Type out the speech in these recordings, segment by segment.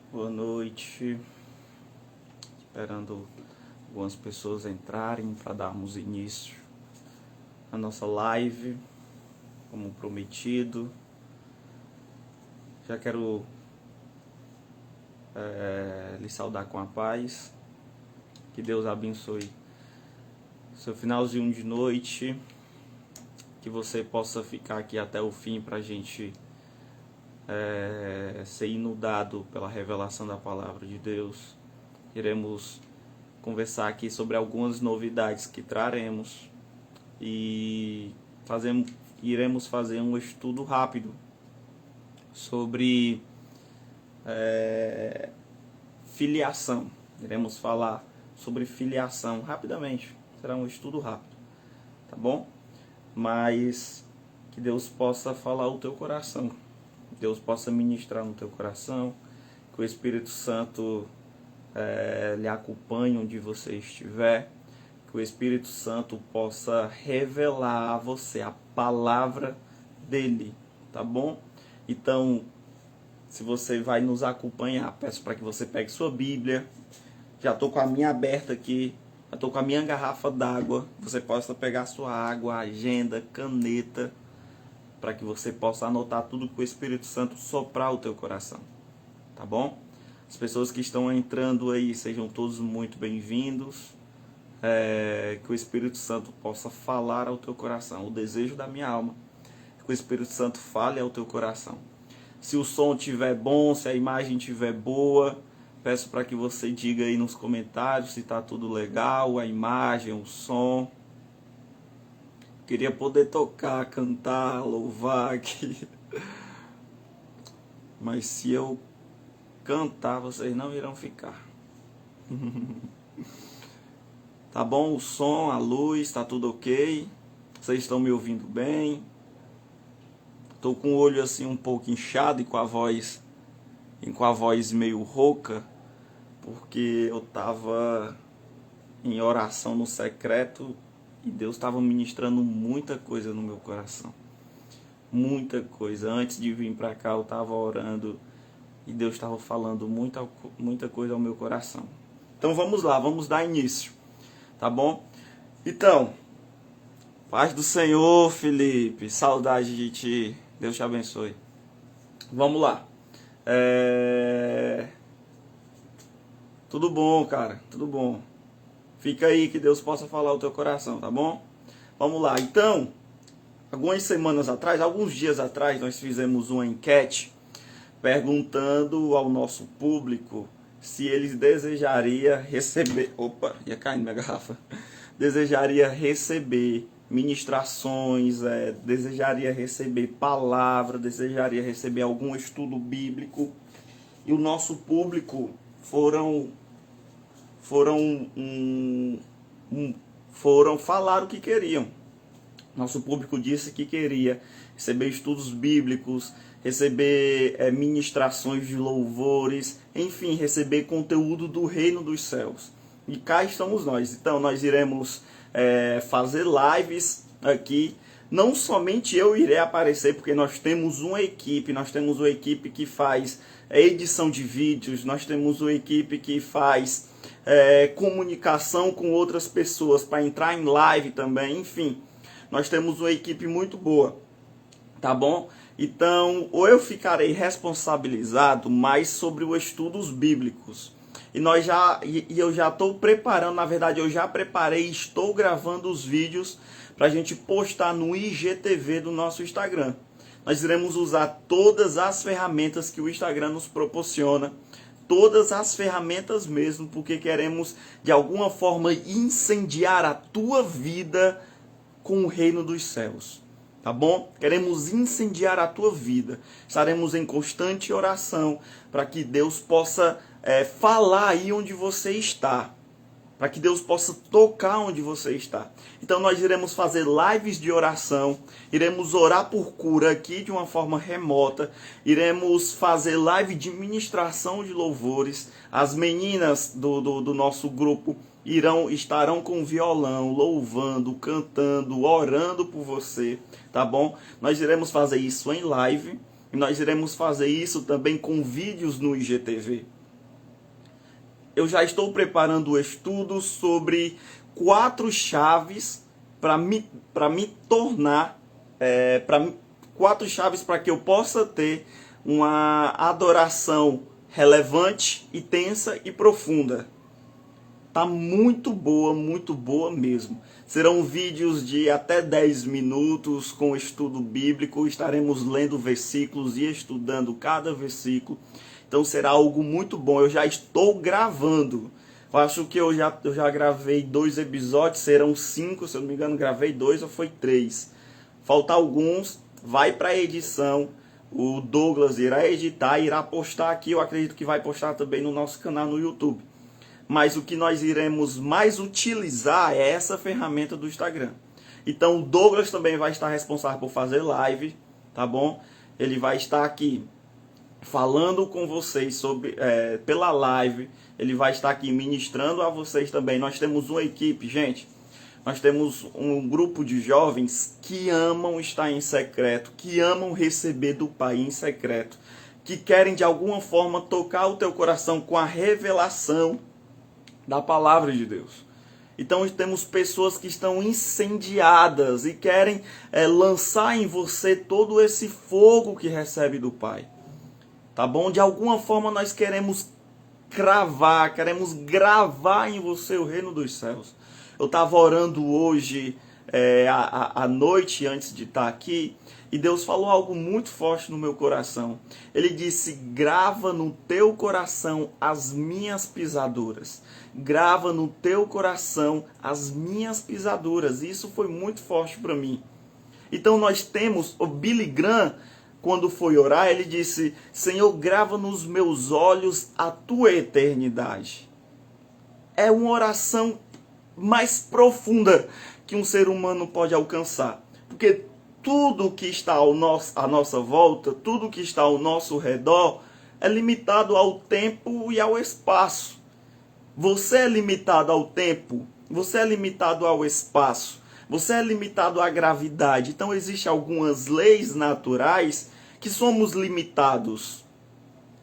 Boa noite. Esperando algumas pessoas entrarem para darmos início à nossa live, como prometido. Já quero lhe saudar com a paz. Que Deus abençoe seu finalzinho de noite. Que você possa ficar aqui até o fim para a gente ser inundado pela revelação da palavra de Deus. Iremos conversar aqui sobre algumas novidades que traremos e iremos fazer um estudo rápido sobre filiação. Iremos falar sobre filiação rapidamente. Será um estudo rápido, tá bom? Mas que Deus possa falar o teu coração. Deus possa ministrar no teu coração, que o Espírito Santo lhe acompanhe onde você estiver, que o Espírito Santo possa revelar a você a palavra dele, tá bom? Então, se você vai nos acompanhar, peço para que você pegue sua Bíblia. Já estou com a minha aberta aqui, já estou com a minha garrafa d'água. Você possa pegar sua água, agenda, caneta, para que você possa anotar tudo que o Espírito Santo soprar o teu coração, tá bom? As pessoas que estão entrando aí, sejam todos muito bem-vindos, que o Espírito Santo possa falar ao teu coração, o desejo da minha alma, que o Espírito Santo fale ao teu coração. Se o som estiver bom, se a imagem estiver boa, peço para que você diga aí nos comentários se está tudo legal, a imagem, o som. Queria poder tocar, cantar, louvar aqui. Mas se eu cantar, vocês não irão ficar. Tá bom? O som, a luz, tá tudo ok? Vocês estão me ouvindo bem? Tô com o olho assim um pouco inchado e com a voz meio rouca, porque eu tava em oração no secreto. E Deus estava ministrando muita coisa no meu coração. Muita coisa. Antes de vir para cá eu estava orando e Deus estava falando muita coisa ao meu coração. Então vamos lá, vamos dar início. Tá bom? Então, paz do Senhor, Felipe. Saudade de ti. Deus te abençoe. Vamos lá. Tudo bom, cara. Tudo bom. Fica aí que Deus possa falar o teu coração, tá bom? Vamos lá. Então, alguns dias atrás, nós fizemos uma enquete perguntando ao nosso público se eles desejariam receber... Opa, ia cair minha garrafa. Desejaria receber ministrações, desejaria receber palavra, desejaria receber algum estudo bíblico. E o nosso público foram falar o que queriam. Nosso público disse que queria receber estudos bíblicos, receber ministrações de louvores, enfim, receber conteúdo do reino dos céus. E cá estamos nós. Então nós iremos fazer lives aqui. Não somente eu irei aparecer, porque nós temos uma equipe que faz edição de vídeos, nós temos uma equipe que faz comunicação com outras pessoas para entrar em live também, enfim, nós temos uma equipe muito boa, tá bom? Então, ou eu ficarei responsabilizado mais sobre os estudos bíblicos, e eu já estou preparando, na verdade eu já preparei, estou gravando os vídeos para a gente postar no IGTV do nosso Instagram. Nós iremos usar todas as ferramentas que o Instagram nos proporciona, todas as ferramentas mesmo, porque queremos de alguma forma incendiar a tua vida com o reino dos céus, tá bom? Queremos incendiar a tua vida. Estaremos em constante oração para que Deus possa falar aí onde você está, para que Deus possa tocar onde você está. Então nós iremos fazer lives de oração, iremos orar por cura aqui de uma forma remota, iremos fazer live de ministração de louvores. As meninas do nosso grupo estarão com violão, louvando, cantando, orando por você, tá bom? Nós iremos fazer isso em live, e nós iremos fazer isso também com vídeos no IGTV. eu já estou preparando o estudo sobre 4 chaves para me tornar, 4 chaves para que eu possa ter uma adoração relevante, intensa e profunda. Tá muito boa mesmo. Serão vídeos de até 10 minutos com estudo bíblico. Estaremos lendo versículos e estudando cada versículo. Então será algo muito bom. Eu já estou gravando. Eu acho que eu já gravei 2 episódios, serão 5, se eu não me engano, gravei 2 ou foi 3. Falta alguns, vai para a edição. O Douglas irá editar, irá postar aqui. Eu acredito que vai postar também no nosso canal no YouTube. Mas o que nós iremos mais utilizar é essa ferramenta do Instagram. Então o Douglas também vai estar responsável por fazer live, tá bom? Ele vai estar aqui falando com vocês sobre pela live. Ele vai estar aqui ministrando a vocês também. Nós temos uma equipe, gente. Nós temos um grupo de jovens que amam estar em secreto, que amam receber do Pai em secreto, que querem de alguma forma tocar o teu coração com a revelação da palavra de Deus. Então temos pessoas que estão incendiadas e querem lançar em você todo esse fogo que recebe do Pai. Tá bom? De alguma forma nós queremos queremos gravar em você o reino dos céus. Eu estava orando hoje à noite antes de estar aqui e Deus falou algo muito forte no meu coração. Ele disse: grava no teu coração as minhas pisaduras. Grava no teu coração as minhas pisaduras. Isso foi muito forte para mim. Então nós temos o Billy Graham, quando foi orar, ele disse: Senhor, grava nos meus olhos a tua eternidade. É uma oração mais profunda que um ser humano pode alcançar. Porque tudo que está à nossa volta, tudo que está ao nosso redor, é limitado ao tempo e ao espaço. Você é limitado ao tempo, você é limitado ao espaço, você é limitado à gravidade. Então existem algumas leis naturais que somos limitados.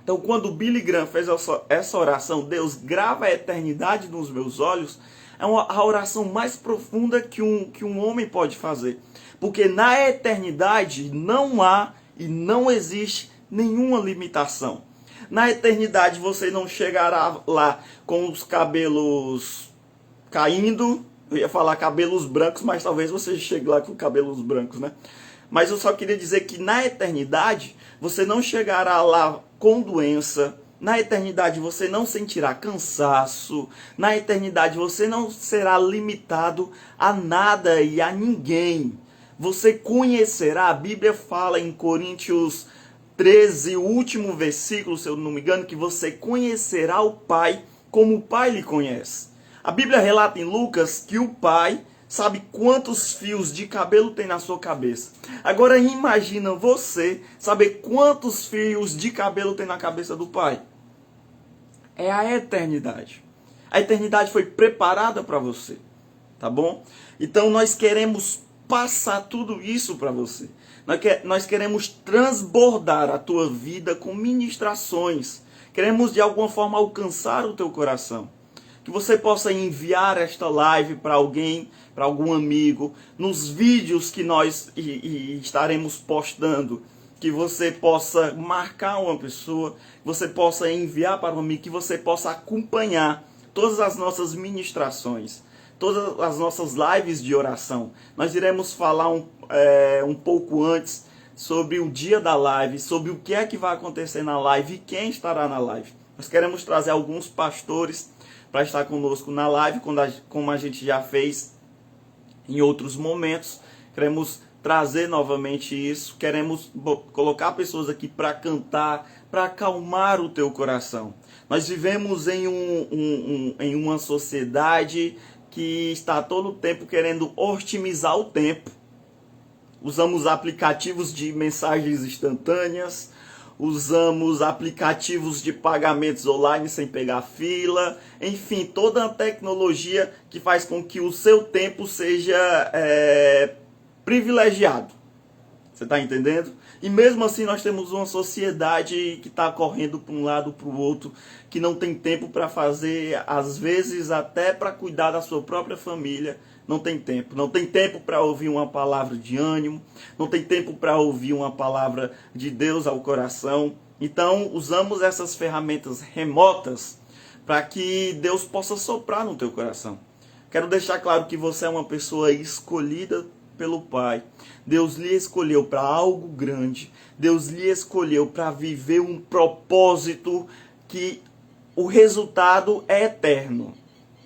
Então quando Billy Graham fez essa oração, Deus, grava a eternidade nos meus olhos, é a oração mais profunda que um homem pode fazer. Porque na eternidade não há e não existe nenhuma limitação. Na eternidade você não chegará lá com os cabelos caindo. Eu ia falar cabelos brancos, mas talvez você chegue lá com cabelos brancos, né? Mas eu só queria dizer que na eternidade você não chegará lá com doença. Na eternidade você não sentirá cansaço. Na eternidade você não será limitado a nada e a ninguém. Você conhecerá, a Bíblia fala em Coríntios 13, o último versículo, se eu não me engano, que você conhecerá o Pai como o Pai lhe conhece. A Bíblia relata em Lucas que o Pai sabe quantos fios de cabelo tem na sua cabeça. Agora imagina você saber quantos fios de cabelo tem na cabeça do Pai. É a eternidade. A eternidade foi preparada para você, tá bom? Então nós queremos passar tudo isso para você. Nós queremos transbordar a tua vida com ministrações. Queremos de alguma forma alcançar o teu coração. Que você possa enviar esta live para alguém, para algum amigo, nos vídeos que nós estaremos postando. Que você possa marcar uma pessoa, que você possa enviar para um amigo, que você possa acompanhar todas as nossas ministrações, todas as nossas lives de oração. Nós iremos falar um pouco antes sobre o dia da live, sobre o que é que vai acontecer na live e quem estará na live. Nós queremos trazer alguns pastores para estar conosco na live, como a gente já fez em outros momentos. Queremos trazer novamente isso, queremos colocar pessoas aqui para cantar, para acalmar o teu coração. Nós vivemos em uma sociedade que está todo o tempo querendo otimizar o tempo. Usamos aplicativos de mensagens instantâneas, usamos aplicativos de pagamentos online sem pegar fila, enfim, toda a tecnologia que faz com que o seu tempo seja privilegiado. Você está entendendo? E mesmo assim nós temos uma sociedade que está correndo para um lado para o outro, que não tem tempo para fazer, às vezes até para cuidar da sua própria família, não tem tempo. Não tem tempo para ouvir uma palavra de ânimo, não tem tempo para ouvir uma palavra de Deus ao coração. Então usamos essas ferramentas remotas para que Deus possa soprar no teu coração. Quero deixar claro que você é uma pessoa escolhida pelo Pai. Deus lhe escolheu para algo grande. Deus lhe escolheu para viver um propósito que o resultado é eterno.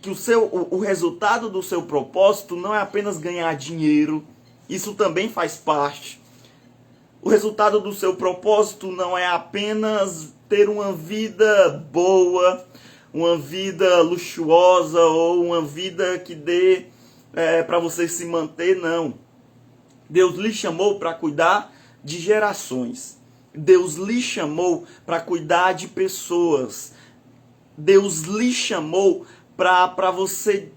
Que o resultado do seu propósito não é apenas ganhar dinheiro. Isso também faz parte. O resultado do seu propósito não é apenas ter uma vida boa, uma vida luxuosa ou uma vida que dê para você se manter, não. Deus lhe chamou para cuidar de gerações. Deus lhe chamou para cuidar de pessoas. Deus lhe chamou para você,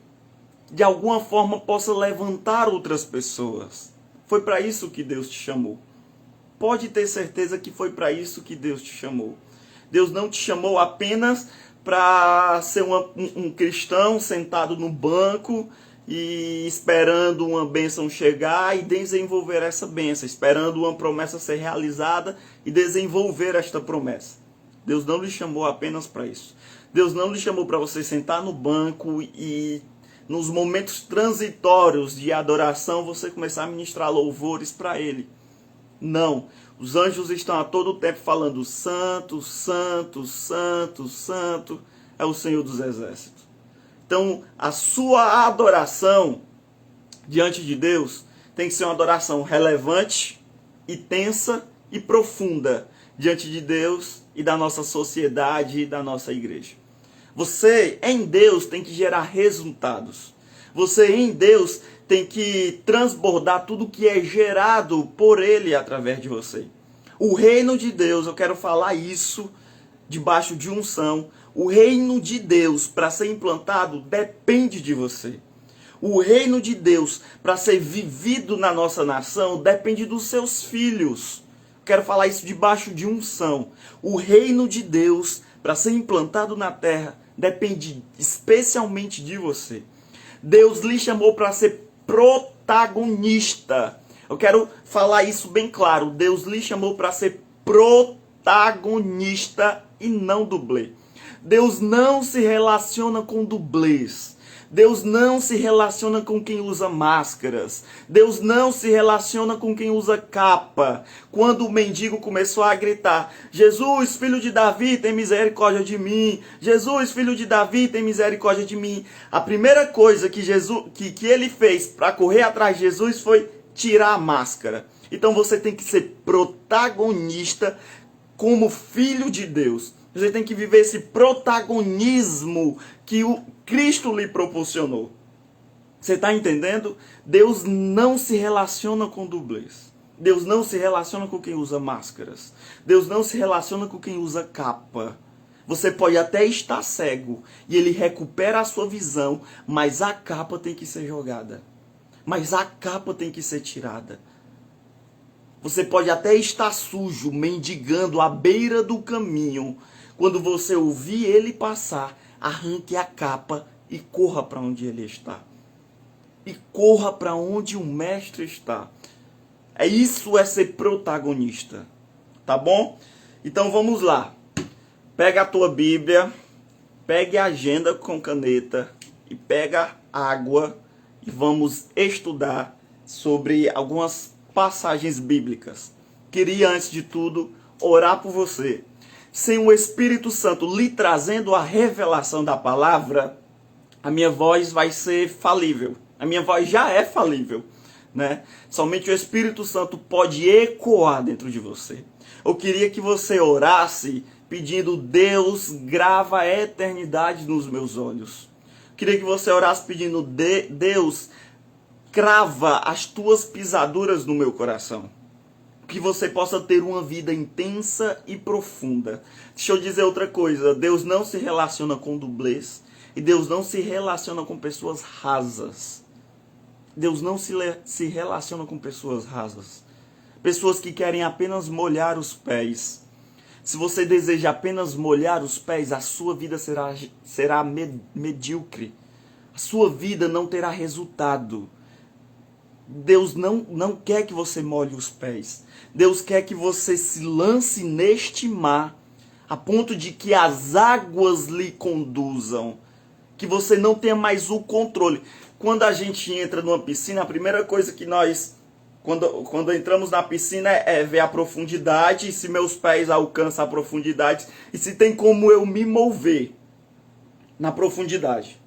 de alguma forma, possa levantar outras pessoas. Foi para isso que Deus te chamou. Pode ter certeza que foi para isso que Deus te chamou. Deus não te chamou apenas para ser um cristão sentado no banco e esperando uma bênção chegar e desenvolver essa bênção, esperando uma promessa ser realizada e desenvolver esta promessa. Deus não lhe chamou apenas para isso. Deus não lhe chamou para você sentar no banco e nos momentos transitórios de adoração você começar a ministrar louvores para Ele. Não, os anjos estão a todo tempo falando santo, santo, santo, santo, é o Senhor dos Exércitos. Então, a sua adoração diante de Deus tem que ser uma adoração relevante, intensa e profunda diante de Deus e da nossa sociedade e da nossa igreja. Você, em Deus, tem que gerar resultados. Você, em Deus, tem que transbordar tudo que é gerado por Ele através de você. O reino de Deus, eu quero falar isso debaixo de unção. O reino de Deus, para ser implantado, depende de você. O reino de Deus, para ser vivido na nossa nação, depende dos seus filhos. Quero falar isso debaixo de unção. O reino de Deus, para ser implantado na terra, depende especialmente de você. Deus lhe chamou para ser protagonista. Eu quero falar isso bem claro. Deus lhe chamou para ser protagonista e não dublê. Deus não se relaciona com dublês. Deus não se relaciona com quem usa máscaras. Deus não se relaciona com quem usa capa. Quando o mendigo começou a gritar: Jesus, filho de Davi, tem misericórdia de mim. Jesus, filho de Davi, tem misericórdia de mim. A primeira coisa que ele fez para correr atrás de Jesus foi tirar a máscara. Então você tem que ser protagonista como filho de Deus. Você tem que viver esse protagonismo que o Cristo lhe proporcionou. Você está entendendo? Deus não se relaciona com dublês. Deus não se relaciona com quem usa máscaras. Deus não se relaciona com quem usa capa. Você pode até estar cego e Ele recupera a sua visão, mas a capa tem que ser jogada. Mas a capa tem que ser tirada. Você pode até estar sujo, mendigando à beira do caminho. Quando você ouvir Ele passar, arranque a capa e corra para onde Ele está. E corra para onde o Mestre está. Isso é ser protagonista. Tá bom? Então vamos lá. Pega a tua Bíblia, pegue a agenda com caneta e pega água e vamos estudar sobre algumas passagens bíblicas. Queria, antes de tudo, orar por você. Sem o Espírito Santo lhe trazendo a revelação da palavra, a minha voz vai ser falível. A minha voz já é falível, né? Somente o Espírito Santo pode ecoar dentro de você. Eu queria que você orasse pedindo: Deus, grava a eternidade nos meus olhos. Eu queria que você orasse pedindo: Deus, crava as tuas pisaduras no meu coração. Que você possa ter uma vida intensa e profunda. Deixa eu dizer outra coisa. Deus não se relaciona com dublês. E Deus não se relaciona com pessoas rasas. Deus não se relaciona com pessoas rasas. pessoas que querem apenas molhar os pés. Se você deseja apenas molhar os pés, a sua vida será medíocre. A sua vida não terá resultado. Deus não quer que você molhe os pés. Deus quer que você se lance neste mar, a ponto de que as águas lhe conduzam. Que você não tenha mais o controle. Quando a gente entra numa piscina, a primeira coisa que nós... Quando entramos na piscina é ver a profundidade, se meus pés alcançam a profundidade e se tem como eu me mover na profundidade.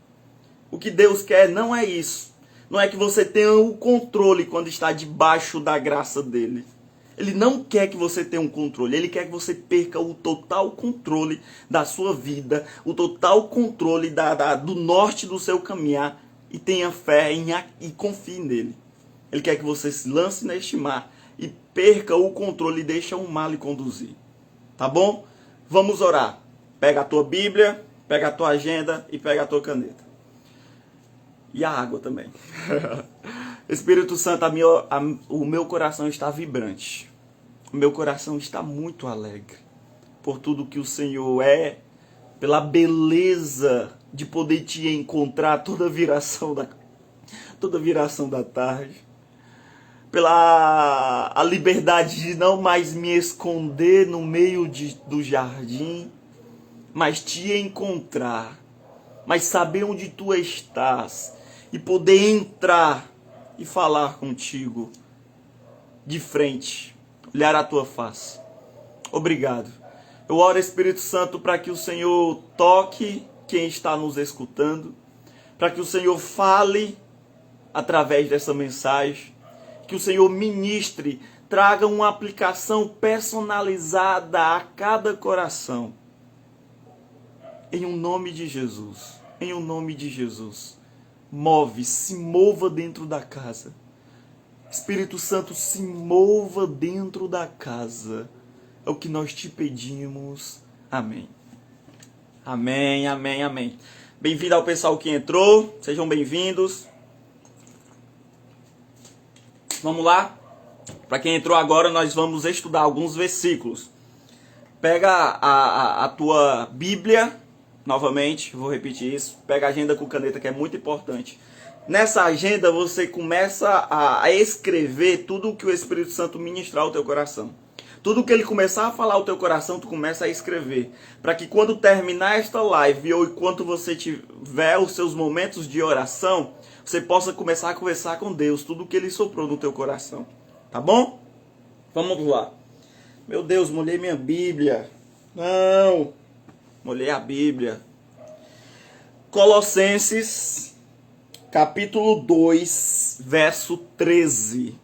O que Deus quer não é isso. Não é que você tenha o controle quando está debaixo da graça dele. Ele não quer que você tenha um controle. Ele quer que você perca o total controle da sua vida, o total controle do norte do seu caminhar e tenha fé e confie nele. Ele quer que você se lance neste mar e perca o controle e deixe o mar lhe conduzir. Tá bom? Vamos orar. Pega a tua Bíblia, pega a tua agenda e pega a tua caneta. E a água também. Espírito Santo, o meu coração está vibrante. O meu coração está muito alegre por tudo que o Senhor é, pela beleza de poder te encontrar toda viração da tarde. Pela a liberdade de não mais me esconder no meio do jardim, mas te encontrar, mas saber onde tu estás e poder entrar e falar contigo de frente, olhar a tua face. Obrigado. Eu oro, Espírito Santo, para que o Senhor toque quem está nos escutando, para que o Senhor fale através dessa mensagem, que o Senhor ministre, traga uma aplicação personalizada a cada coração. Em um nome de Jesus, em um nome de Jesus, se mova dentro da casa. Espírito Santo, se mova dentro da casa. É o que nós te pedimos. Amém. Amém, amém, amém. Bem-vindo ao pessoal que entrou, sejam bem-vindos. Vamos lá? Para quem entrou agora, nós vamos estudar alguns versículos. Pega a tua Bíblia, novamente, vou repetir isso. Pega a agenda com caneta, que é muito importante. Nessa agenda, você começa a escrever tudo o que o Espírito Santo ministrar ao teu coração. Tudo que ele começar a falar ao teu coração, tu começa a escrever. Para que quando terminar esta live, ou enquanto você tiver os seus momentos de oração, você possa começar a conversar com Deus, tudo que ele soprou no teu coração. Tá bom? Vamos lá. Meu Deus, molhei minha Bíblia. Não! Molhei a Bíblia. Colossenses, capítulo 2, verso 13.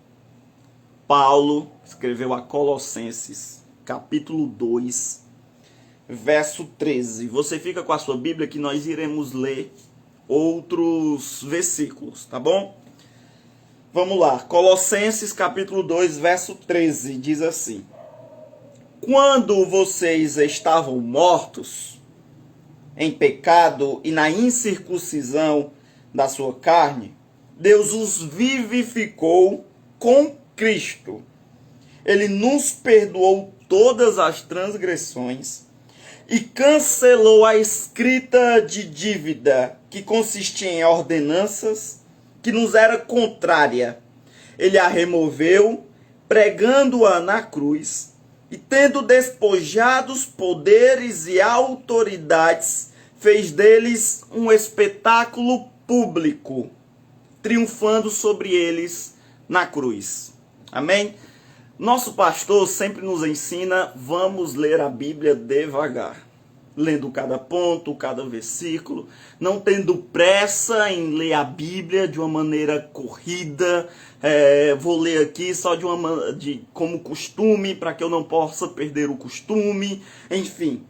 Paulo escreveu a Colossenses, capítulo 2, verso 13. Você fica com a sua Bíblia que nós iremos ler outros versículos, tá bom? Vamos lá. Colossenses, capítulo 2, verso 13, diz assim: quando vocês estavam mortos em pecado e na incircuncisão da sua carne, Deus os vivificou com Cristo. Ele nos perdoou todas as transgressões e cancelou a escrita de dívida que consistia em ordenanças que nos era contrária. Ele a removeu, pregando-a na cruz, e tendo despojado os poderes e autoridades, fez deles um espetáculo público, triunfando sobre eles na cruz. Amém? Nosso pastor sempre nos ensina, vamos ler a Bíblia devagar. Lendo cada ponto, cada versículo, não tendo pressa em ler a Bíblia de uma maneira corrida. Vou ler aqui só como costume, para que eu não possa perder o costume. Enfim,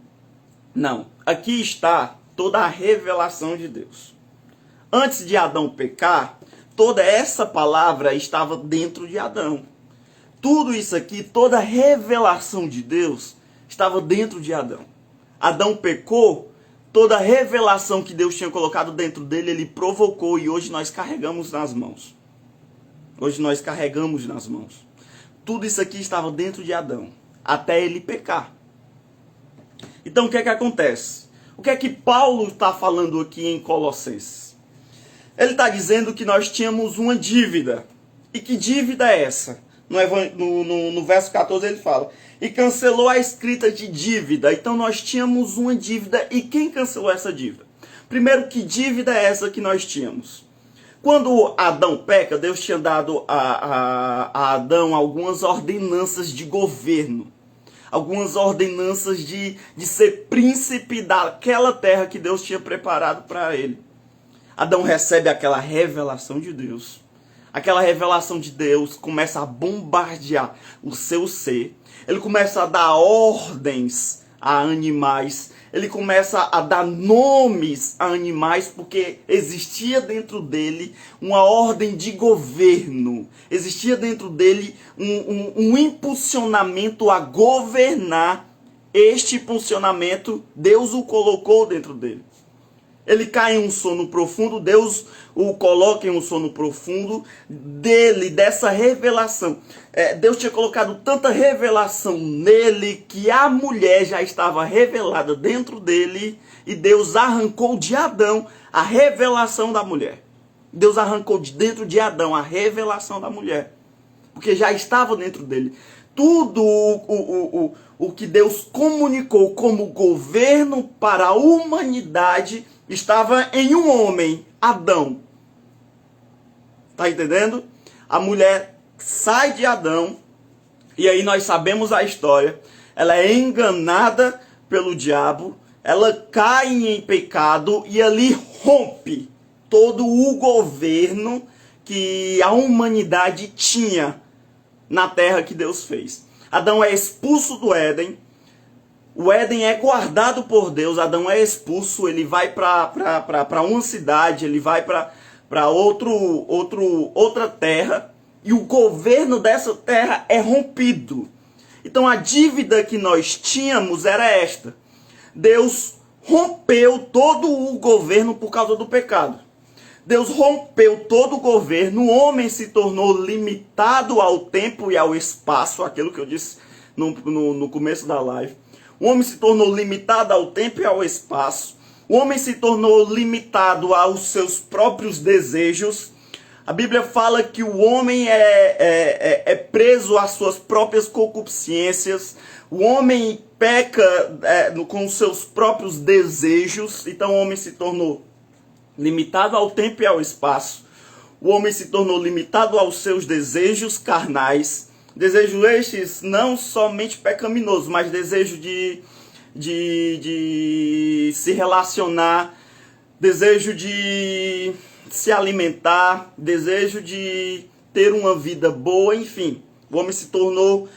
não. Aqui está toda a revelação de Deus. Antes de Adão pecar, toda essa palavra estava dentro de Adão. Tudo isso aqui, toda a revelação de Deus estava dentro de Adão. Adão pecou, toda a revelação que Deus tinha colocado dentro dele, ele provocou e hoje nós carregamos nas mãos. Hoje nós carregamos nas mãos. Tudo isso aqui estava dentro de Adão, até ele pecar. Então o que é que acontece? O que é que Paulo está falando aqui em Colossenses? Ele está dizendo que nós tínhamos uma dívida. E que dívida é essa? No verso 14 ele fala: e cancelou a escrita de dívida. Então nós tínhamos uma dívida. E quem cancelou essa dívida? Primeiro, que dívida é essa que nós tínhamos? Quando Adão peca, Deus tinha dado a Adão algumas ordenanças de governo. Algumas ordenanças de ser príncipe daquela terra que Deus tinha preparado para ele. Adão recebe aquela revelação de Deus. Aquela revelação de Deus começa a bombardear o seu ser. Ele começa a dar ordens a animais. Ele começa a dar nomes a animais, porque existia dentro dele uma ordem de governo. Existia dentro dele um impulsionamento a governar. Este impulsionamento, Deus o colocou dentro dele. Ele cai em um sono profundo, Deus o coloca em um sono profundo dessa revelação. Deus tinha colocado tanta revelação nele que a mulher já estava revelada dentro dele e Deus arrancou de Adão a revelação da mulher. Deus arrancou de dentro de Adão a revelação da mulher, porque já estava dentro dele. Tudo o que Deus comunicou como governo para a humanidade estava em um homem, Adão. Tá entendendo? A mulher sai de Adão, e aí nós sabemos a história. Ela é enganada pelo diabo, ela cai em pecado e ali rompe todo o governo que a humanidade tinha na terra que Deus fez. Adão é expulso do Éden. O Éden é guardado por Deus. Adão é expulso, ele vai para uma cidade, ele vai para outra terra, e o governo dessa terra é rompido. Então a dívida que nós tínhamos era esta: Deus rompeu todo o governo por causa do pecado. Deus rompeu todo o governo, o homem se tornou limitado ao tempo e ao espaço, aquilo que eu disse no começo da live. O homem se tornou limitado ao tempo e ao espaço. O homem se tornou limitado aos seus próprios desejos. A Bíblia fala que o homem é preso às suas próprias concupiscências. O homem peca com os seus próprios desejos. Então o homem se tornou limitado ao tempo e ao espaço. O homem se tornou limitado aos seus desejos carnais. Desejos estes não somente pecaminosos, mas desejo de se relacionar, desejo de se alimentar, desejo de ter uma vida boa, enfim. O homem se tornou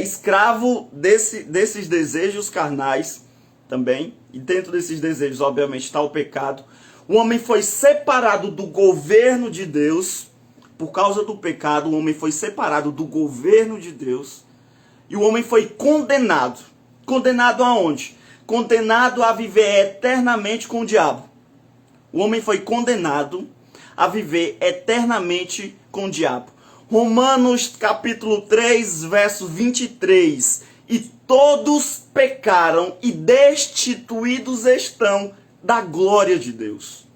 escravo desses desejos carnais também. E dentro desses desejos, obviamente, está o pecado. O homem foi separado do governo de Deus. Por causa do pecado, o homem foi separado do governo de Deus. E o homem foi condenado. Condenado aonde? Condenado a viver eternamente com o diabo. O homem foi condenado a viver eternamente com o diabo. Romanos capítulo 3, verso 23. E todos pecaram e destituídos estão da glória de Deus.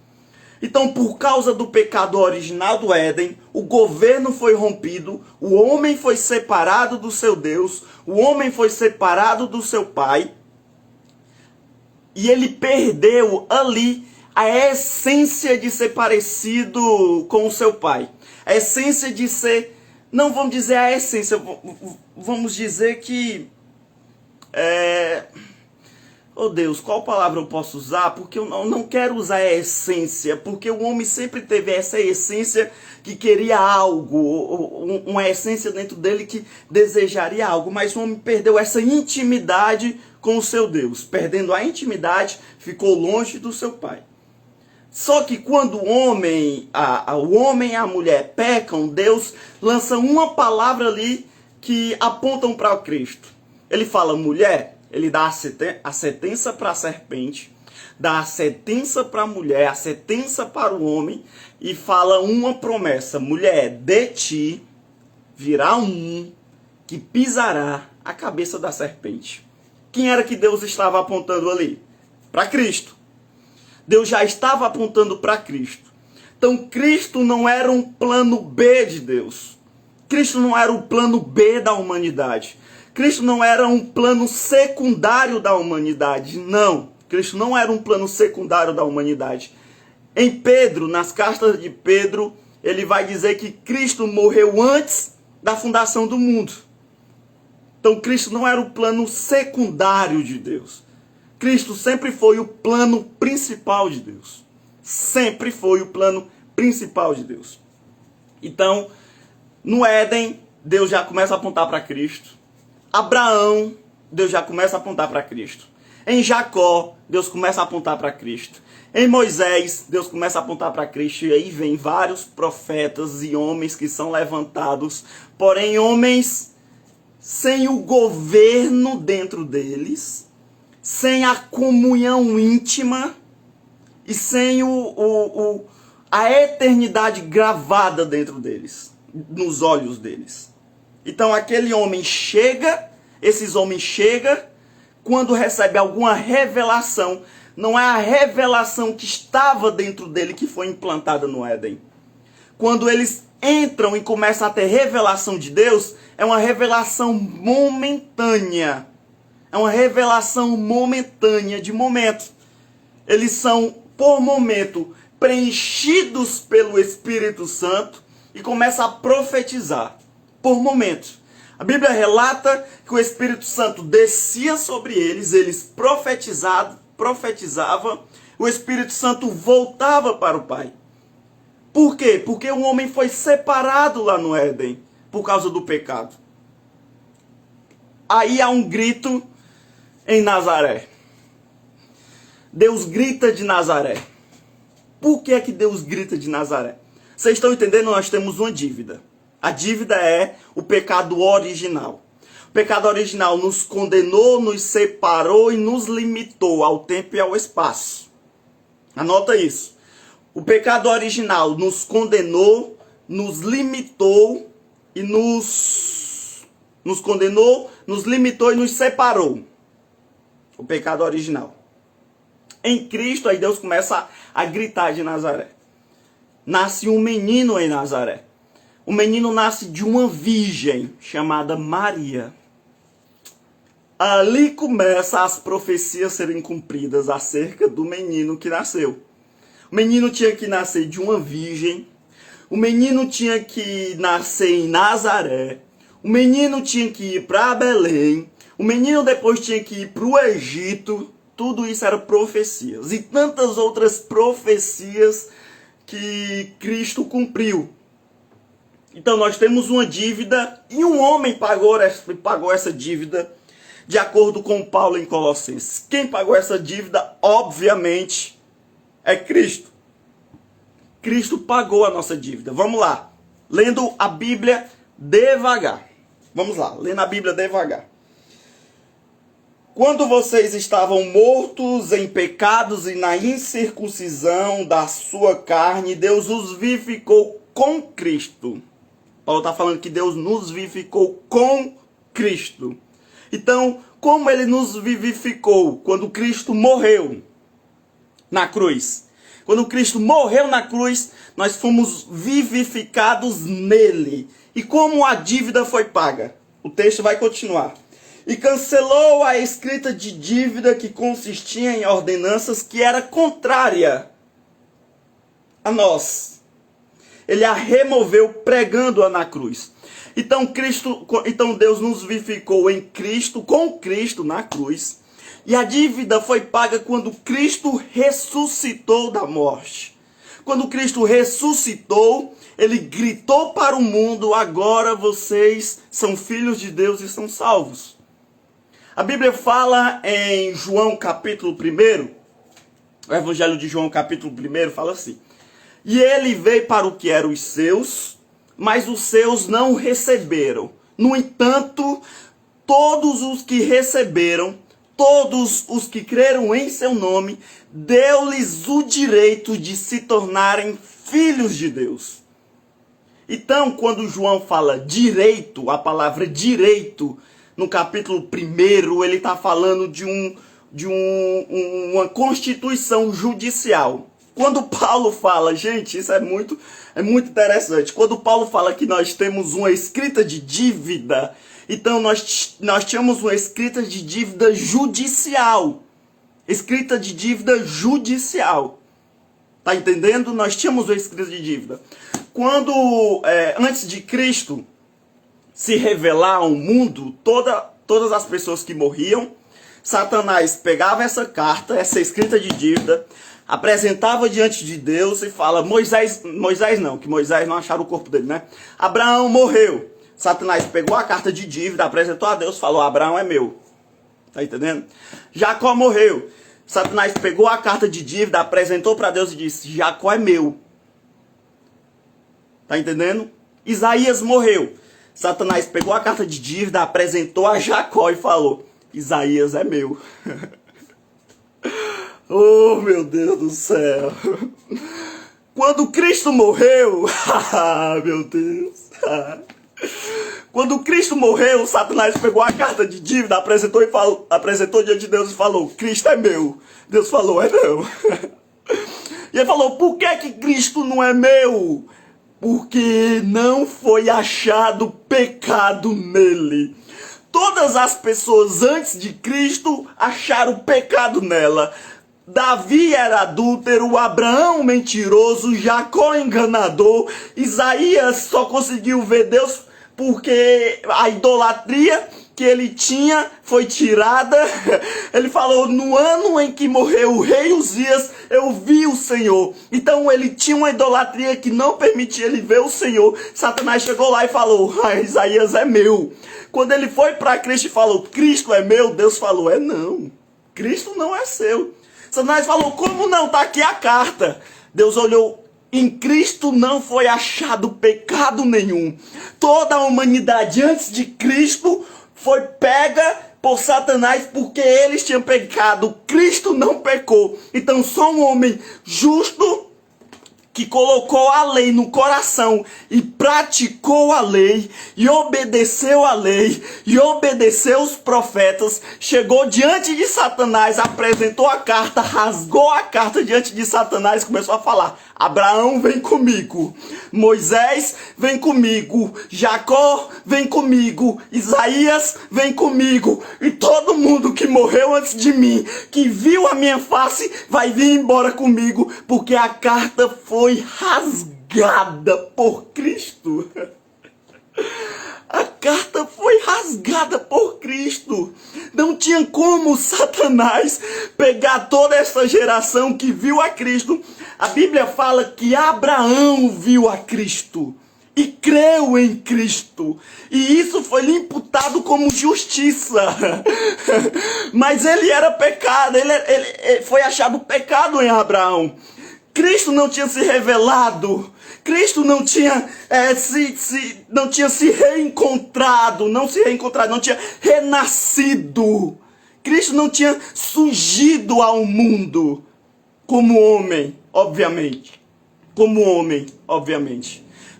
Então, por causa do pecado original do Éden, o governo foi rompido, o homem foi separado do seu Deus, o homem foi separado do seu Pai, e ele perdeu ali a essência de ser parecido com o seu Pai. A essência de ser, não vamos dizer a essência, vamos dizer que... Oh Deus, qual palavra eu posso usar? Porque eu não quero usar a essência, porque o homem sempre teve essa essência que queria algo, uma essência dentro dele que desejaria algo, mas o homem perdeu essa intimidade com o seu Deus. Perdendo a intimidade, ficou longe do seu Pai. Só que quando o homem e a mulher pecam, Deus lança uma palavra ali que apontam para o Cristo. Ele fala, mulher... Ele dá a sentença para a serpente, dá a sentença para a mulher, a sentença para o homem, e fala uma promessa: mulher, de ti virá um que pisará a cabeça da serpente. Quem era que Deus estava apontando ali? Para Cristo. Deus já estava apontando para Cristo. Então Cristo não era um plano B de Deus. Cristo não era o plano B da humanidade. Cristo não era um plano secundário da humanidade. Não. Cristo não era um plano secundário da humanidade. Em Pedro, nas cartas de Pedro, ele vai dizer que Cristo morreu antes da fundação do mundo. Então Cristo não era o plano secundário de Deus. Cristo sempre foi o plano principal de Deus. Sempre foi o plano principal de Deus. Então, no Éden, Deus já começa a apontar para Cristo. Abraão, Deus já começa a apontar para Cristo. Em Jacó, Deus começa a apontar para Cristo. Em Moisés, Deus começa a apontar para Cristo. E aí vem vários profetas e homens que são levantados. Porém, homens sem o governo dentro deles, sem a comunhão íntima e sem a eternidade gravada dentro deles, nos olhos deles. Então aquele homem chega, esses homens chegam, quando recebe alguma revelação, não é a revelação que estava dentro dele que foi implantada no Éden. Quando eles entram e começam a ter revelação de Deus, é uma revelação momentânea. É uma revelação momentânea, de momento. Eles são, por momento, preenchidos pelo Espírito Santo e começam a profetizar, por momento. A Bíblia relata que o Espírito Santo descia sobre eles, eles profetizavam, o Espírito Santo voltava para o Pai. Por quê? Porque o homem foi separado lá no Éden, por causa do pecado. Aí há um grito em Nazaré. Deus grita de Nazaré. Por que é que Deus grita de Nazaré? Vocês estão entendendo? Nós temos uma dívida. A dívida é o pecado original. O pecado original nos condenou, nos separou e nos limitou ao tempo e ao espaço. Anota isso. O pecado original nos condenou, nos limitou e nos condenou, nos limitou e nos separou. O pecado original. Em Cristo, aí Deus começa a gritar de Nazaré. Nasce um menino em Nazaré. O menino nasce de uma virgem chamada Maria. Ali começam as profecias serem cumpridas acerca do menino que nasceu. O menino tinha que nascer de uma virgem. O menino tinha que nascer em Nazaré. O menino tinha que ir para Belém. O menino depois tinha que ir para o Egito. Tudo isso era profecias. E tantas outras profecias que Cristo cumpriu. Então nós temos uma dívida e um homem pagou essa dívida de acordo com Paulo em Colossenses. Quem pagou essa dívida, obviamente, é Cristo. Cristo pagou a nossa dívida. Vamos lá. Lendo a Bíblia devagar. Vamos lá. Lendo a Bíblia devagar. Quando vocês estavam mortos em pecados e na incircuncisão da sua carne, Deus os vivificou com Cristo. Paulo está falando que Deus nos vivificou com Cristo. Então, como ele nos vivificou? Quando Cristo morreu na cruz. Quando Cristo morreu na cruz, nós fomos vivificados nele. E como a dívida foi paga? O texto vai continuar. E cancelou a escrita de dívida que consistia em ordenanças que era contrária a nós. Ele a removeu pregando-a na cruz. Então Deus nos vivificou em Cristo, com Cristo na cruz. E a dívida foi paga quando Cristo ressuscitou da morte. Quando Cristo ressuscitou, ele gritou para o mundo: agora vocês são filhos de Deus e são salvos. A Bíblia fala em João capítulo 1, o Evangelho de João capítulo 1 fala assim: e ele veio para o que eram os seus, mas os seus não receberam. No entanto, todos os que receberam, todos os que creram em seu nome, deu-lhes o direito de se tornarem filhos de Deus. Então, quando João fala direito, a palavra direito, no capítulo 1, ele está falando de uma constituição judicial. Quando Paulo fala, gente, isso é muito interessante. Quando Paulo fala que nós temos uma escrita de dívida, então nós tínhamos uma escrita de dívida judicial. Escrita de dívida judicial. Tá entendendo? Nós tínhamos uma escrita de dívida. Quando, antes de Cristo se revelar ao mundo, todas as pessoas que morriam, Satanás pegava essa carta, essa escrita de dívida, apresentava diante de Deus e fala, Moisés não, que Moisés não acharam o corpo dele, né? Abraão morreu. Satanás pegou a carta de dívida, apresentou a Deus, falou, Abraão é meu. Tá entendendo? Jacó morreu. Satanás pegou a carta de dívida, apresentou para Deus e disse, Jacó é meu. Tá entendendo? Isaías morreu. Satanás pegou a carta de dívida, apresentou a Jacó e falou, Isaías é meu. Oh, meu Deus do céu. Quando Cristo morreu, meu Deus. Quando Cristo morreu, Satanás pegou a carta de dívida, apresentou diante de Deus e falou, Cristo é meu. Deus falou, é não. E ele falou, por que Cristo não é meu? Porque não foi achado pecado nele. Todas as pessoas antes de Cristo acharam pecado nela. Davi era adúltero, Abraão mentiroso, Jacó enganador, Isaías só conseguiu ver Deus porque a idolatria que ele tinha foi tirada. Ele falou, no ano em que morreu o rei Uzias, eu vi o Senhor. Então ele tinha uma idolatria que não permitia ele ver o Senhor. Satanás chegou lá e falou, Isaías é meu. Quando ele foi para Cristo e falou, Cristo é meu, Deus falou, é não, Cristo não é seu. Satanás falou, como não? Está aqui a carta. Deus olhou, em Cristo não foi achado pecado nenhum. Toda a humanidade antes de Cristo foi pega por Satanás porque eles tinham pecado. Cristo não pecou. Então só um homem justo que colocou a lei no coração e praticou a lei e obedeceu a lei e obedeceu os profetas, chegou diante de Satanás, apresentou a carta, rasgou a carta diante de Satanás e começou a falar, Abraão vem comigo, Moisés vem comigo, Jacó vem comigo, Isaías vem comigo e todo mundo que morreu antes de mim, que viu a minha face, vai vir embora comigo, porque a carta foi rasgada por Cristo. A carta foi rasgada por Cristo. Não tinha como Satanás pegar toda essa geração que viu a Cristo. A Bíblia fala que Abraão viu a Cristo e creu em Cristo. E isso foi lhe imputado como justiça. Mas ele era pecado, ele foi achado pecado em Abraão. Cristo não tinha se revelado, Cristo não tinha se reencontrado, não tinha renascido. Cristo não tinha surgido ao mundo como homem, obviamente.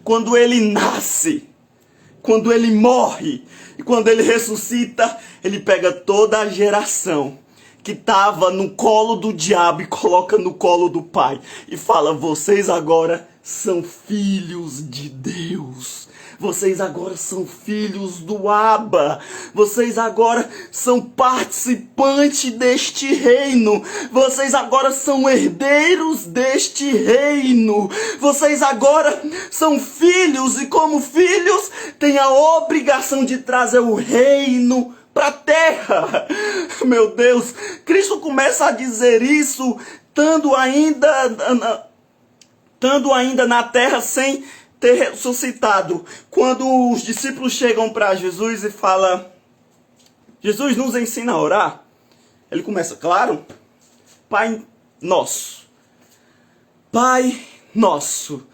Quando ele nasce, quando ele morre e quando ele ressuscita, ele pega toda a geração que estava no colo do diabo e coloca no colo do Pai. E fala, vocês agora são filhos de Deus. Vocês agora são filhos do Abba. Vocês agora são participantes deste reino. Vocês agora são herdeiros deste reino. Vocês agora são filhos e como filhos têm a obrigação de trazer o reino para a terra. Meu Deus, Cristo começa a dizer isso estando ainda na terra sem ter ressuscitado. Quando os discípulos chegam para Jesus e falam, Jesus nos ensina a orar. Ele começa, claro, Pai Nosso. Pai Nosso.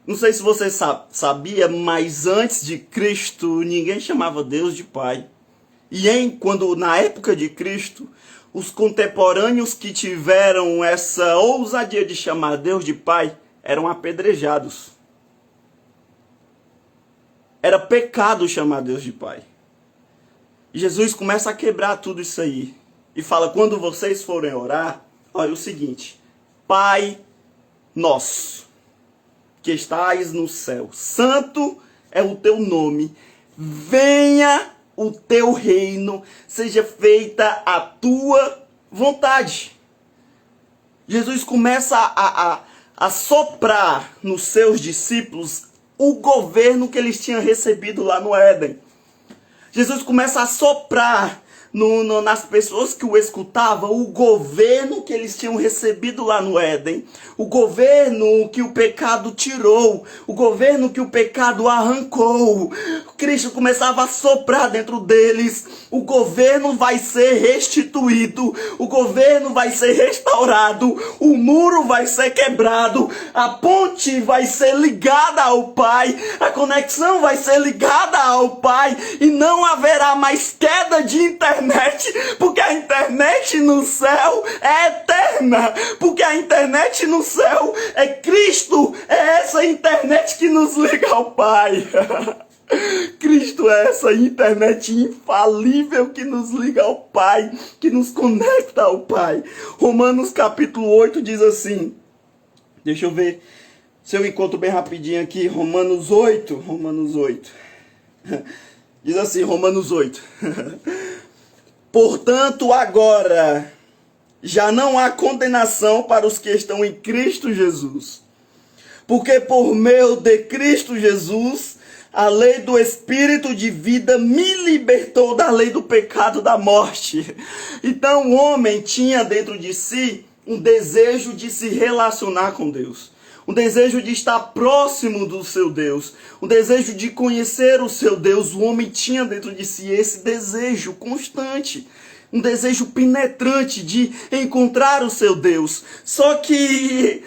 Não sei se você sabia, mas antes de Cristo, ninguém chamava Deus de Pai. E na época de Cristo, os contemporâneos que tiveram essa ousadia de chamar Deus de Pai eram apedrejados. Era pecado chamar Deus de Pai. Jesus começa a quebrar tudo isso aí. E fala, quando vocês forem orar, olha o seguinte: Pai nosso, que estais no céu, santo é o teu nome, venha o teu reino, seja feita a tua vontade. Jesus começa a soprar nos seus discípulos o governo que eles tinham recebido lá no Éden. Jesus começa a soprar nas pessoas que o escutavam o governo que eles tinham recebido lá no Éden, o governo que o pecado tirou, o governo que o pecado arrancou. Cristo começava a soprar dentro deles: o governo vai ser restituído, o governo vai ser restaurado, o muro vai ser quebrado, a ponte vai ser ligada ao Pai, a conexão vai ser ligada ao Pai, e não haverá mais queda de internet, porque a internet no céu é eterna, porque a internet no céu é Cristo, é essa internet que nos liga ao Pai. Cristo é essa internet infalível que nos liga ao Pai, que nos conecta ao Pai. Romanos capítulo 8 diz assim, deixa eu ver se eu encontro bem rapidinho aqui, Romanos 8, diz assim, Romanos 8, portanto agora já não há condenação para os que estão em Cristo Jesus, porque por meio de Cristo Jesus, a lei do Espírito de vida me libertou da lei do pecado da morte. Então o homem tinha dentro de si um desejo de se relacionar com Deus, um desejo de estar próximo do seu Deus, um desejo de conhecer o seu Deus. O homem tinha dentro de si esse desejo constante, um desejo penetrante de encontrar o seu Deus. Só que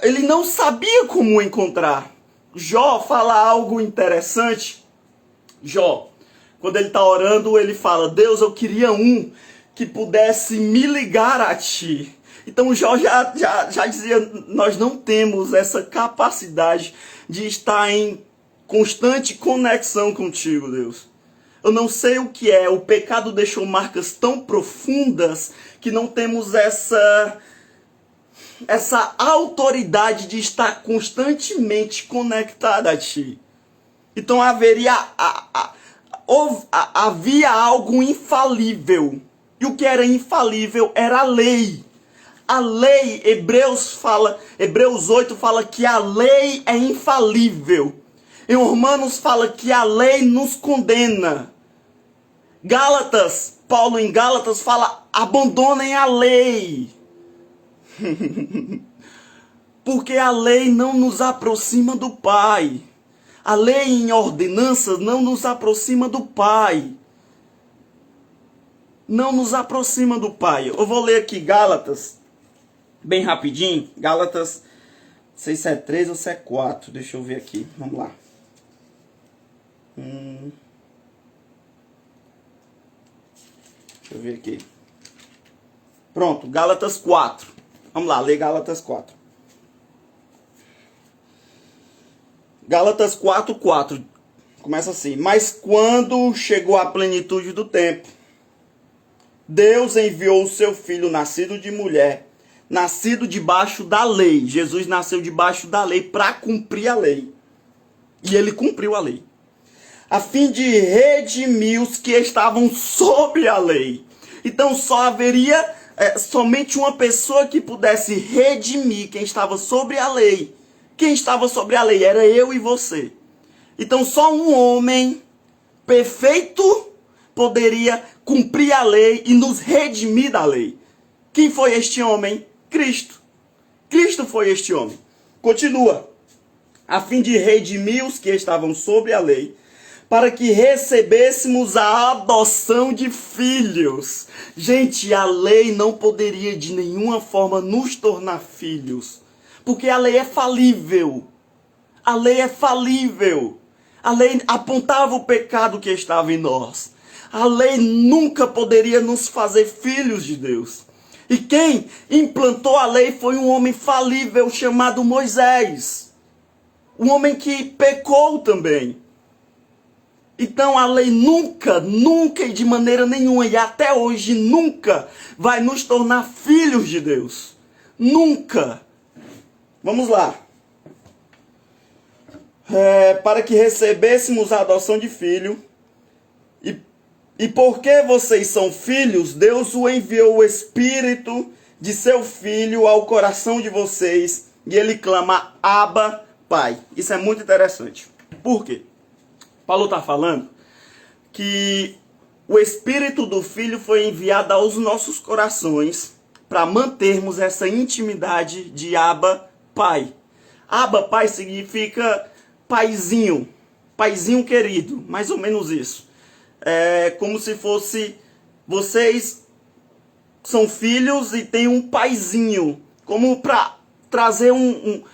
ele não sabia como encontrar. Jó fala algo interessante. Jó, quando ele está orando, ele fala: Deus, eu queria um que pudesse me ligar a ti. Então Jó já dizia, nós não temos essa capacidade de estar em constante conexão contigo, Deus. Eu não sei o que é, o pecado deixou marcas tão profundas que não temos essa autoridade de estar constantemente conectada a ti. Então havia algo infalível. E o que era infalível era a lei. A lei, Hebreus 8 fala que a lei é infalível. Em Romanos fala que a lei nos condena. Paulo em Gálatas fala: abandonem a lei. Porque a lei não nos aproxima do Pai. A lei em ordenanças não nos aproxima do Pai. Não nos aproxima do Pai. Eu vou ler aqui Gálatas, bem rapidinho. Gálatas, não sei se é 3 ou se é 4. Deixa eu ver aqui. Vamos lá. Deixa eu ver aqui. Pronto, Gálatas 4. Vamos lá, ler Gálatas 4. Gálatas 4:4. Começa assim: mas quando chegou a plenitude do tempo, Deus enviou o seu filho, nascido de mulher, nascido debaixo da lei. Jesus nasceu debaixo da lei para cumprir a lei. E ele cumpriu a lei, a fim de redimir os que estavam sob a lei. Então só haveria somente uma pessoa que pudesse redimir quem estava sobre a lei. Quem estava sobre a lei era eu e você. Então só um homem perfeito poderia cumprir a lei e nos redimir da lei. Quem foi este homem? Cristo. Cristo foi este homem. Continua. A fim de redimir os que estavam sobre a lei, para que recebêssemos a adoção de filhos. Gente, a lei não poderia de nenhuma forma nos tornar filhos, porque a lei é falível. A lei é falível. A lei apontava o pecado que estava em nós. A lei nunca poderia nos fazer filhos de Deus. E quem implantou a lei foi um homem falível chamado Moisés. Um homem que pecou também. Então a lei nunca, nunca e de maneira nenhuma, e até hoje nunca, vai nos tornar filhos de Deus. Nunca. Vamos lá. Para que recebêssemos a adoção de filho, e porque vocês são filhos, Deus o enviou o Espírito de seu Filho ao coração de vocês, e ele clama, Abba, Pai. Isso é muito interessante. Por quê? Paulo está falando que o Espírito do Filho foi enviado aos nossos corações para mantermos essa intimidade de Abba, Pai. Abba, Pai significa paizinho, paizinho querido, mais ou menos isso. É como se fosse, vocês são filhos e tem um paizinho, como para trazer um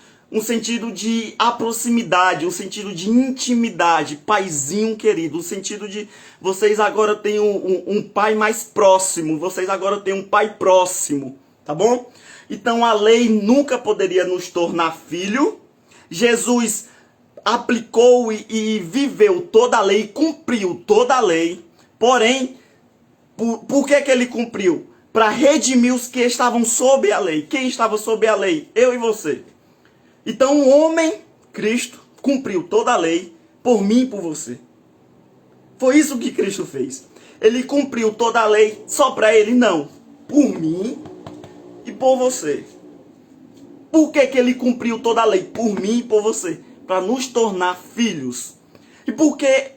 sentido de proximidade, um sentido de intimidade, paizinho querido, um sentido de vocês agora têm um pai mais próximo, vocês agora têm um pai próximo, tá bom? Então a lei nunca poderia nos tornar filho. Jesus aplicou e viveu toda a lei, cumpriu toda a lei, porém, por que ele cumpriu? Para redimir os que estavam sob a lei. Quem estava sob a lei? Eu e você. Então o homem, Cristo, cumpriu toda a lei por mim e por você. Foi isso que Cristo fez. Ele cumpriu toda a lei só para ele? Não. Por mim e por você. Por que ele cumpriu toda a lei? Por mim e por você. Para nos tornar filhos. E por que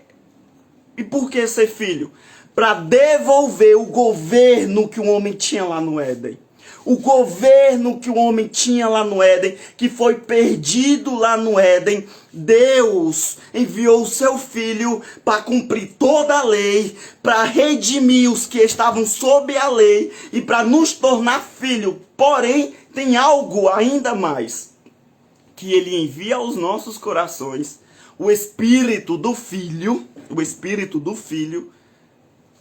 ser filho? Para devolver o governo que o homem tinha lá no Éden. O governo que o homem tinha lá no Éden, que foi perdido lá no Éden, Deus enviou o seu Filho para cumprir toda a lei, para redimir os que estavam sob a lei e para nos tornar filho. Porém, tem algo ainda mais, que ele envia aos nossos corações, o Espírito do Filho,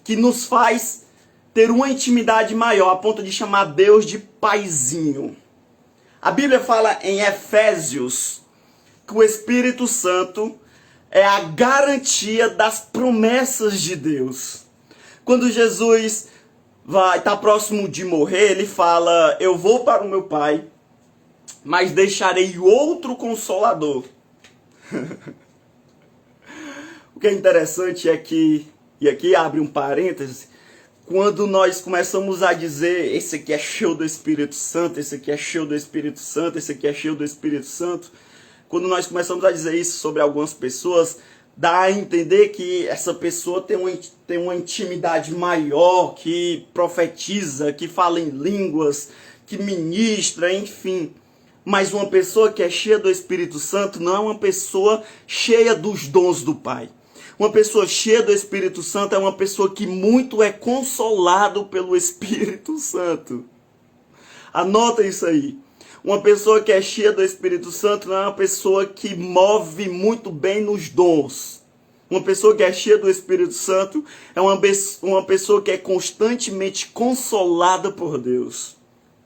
que nos faz ter uma intimidade maior, a ponto de chamar Deus de paizinho. A Bíblia fala em Efésios que o Espírito Santo é a garantia das promessas de Deus. Quando Jesus vai estar próximo de morrer, ele fala, eu vou para o meu Pai, mas deixarei outro Consolador. O que é interessante é que, e aqui abre um parêntese, quando nós começamos a dizer, esse aqui é cheio do Espírito Santo, esse aqui é cheio do Espírito Santo, esse aqui é cheio do Espírito Santo, quando nós começamos a dizer isso sobre algumas pessoas, dá a entender que essa pessoa tem uma intimidade maior, que profetiza, que fala em línguas, que ministra, enfim. Mas uma pessoa que é cheia do Espírito Santo não é uma pessoa cheia dos dons do Pai. Uma pessoa cheia do Espírito Santo é uma pessoa que muito é consolado pelo Espírito Santo. Anota isso aí. Uma pessoa que é cheia do Espírito Santo não é uma pessoa que move muito bem nos dons. Uma pessoa que é cheia do Espírito Santo é uma pessoa que é constantemente consolada por Deus.